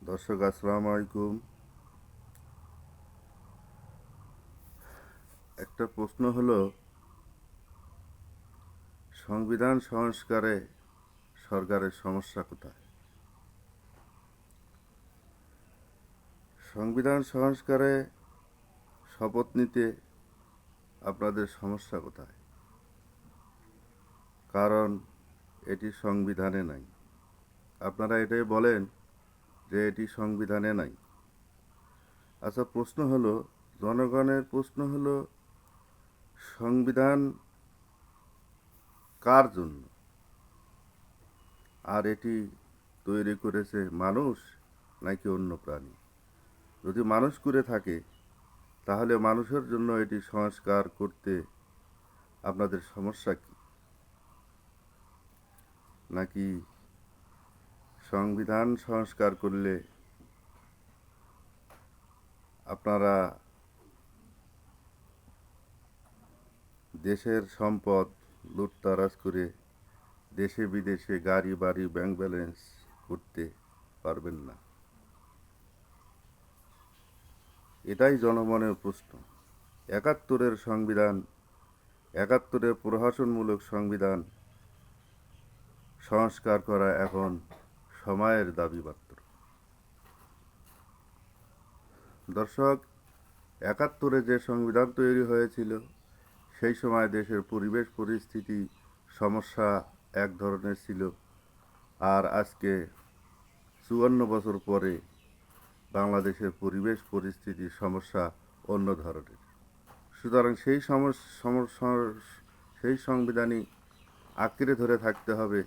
দর্শক আসসালামু আলাইকুম। একটা প্রশ্ন হলো, সংবিধান সংস্কারে সরকারের সমস্যা কোথায়? সংবিধান সংস্কারে শপথ নিতে আপনাদের সমস্যা কোথায়? কারণ এটি সংবিধানে নাই। আপনারা এটাই বলেন যে এটি সংবিধানে নাই। আচ্ছা, জনগণের প্রশ্ন হলো, সংবিধান কার জন্য? আর এটি তৈরি করেছে মানুষ নাকি অন্য প্রাণী? যদি মানুষ করে থাকে, তাহলে মানুষের জন্য এটি সংস্কার করতে আপনাদের সমস্যা কি? নাকি সংবিধান সংস্কার করলে আপনারা দেশের সম্পদ লুটতরাজ করে দেশে বিদেশে গাড়ি বাড়ি ব্যাংক ব্যালেন্স করতে পারবেন না? এটাই জনমনের প্রশ্ন। একাত্তরের প্রহসনমূলক সংবিধান সংস্কার করা এখন সময়ের দাবি মাত্র। দর্শক, একাত্তরে যে সংবিধান তৈরি হয়েছিল, সেই সময় দেশের পরিবেশ পরিস্থিতি সমস্যা এক ধরনের ছিল, আর আজকে ৫৪ বছর পরে বাংলাদেশের পরিবেশ পরিস্থিতির সমস্যা অন্য ধরনের। সুতরাং সেই সংবিধানই আঁকড়ে ধরে থাকতে হবে,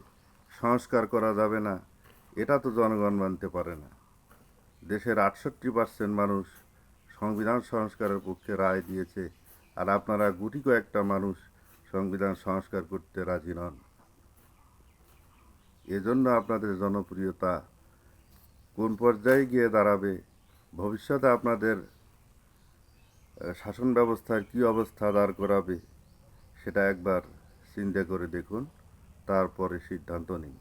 সংস্কার করা যাবে না, এটা তো জনগণ মানতে পারে না। দেশের ৬৮% মানুষ সংবিধান সংস্কারের পক্ষে রায় দিয়েছে, আর আপনারা গুটি কয়েকটা মানুষ সংবিধান সংস্কার করতে রাজি নন। এজন্য আপনাদের জনপ্রিয়তা কোন পর্যায়ে গিয়ে দাঁড়াবে, ভবিষ্যতে আপনাদের শাসন ব্যবস্থার কী অবস্থা দাঁড় করাবে, সেটা একবার চিন্তা করে দেখুন, তারপরে সিদ্ধান্ত নিন।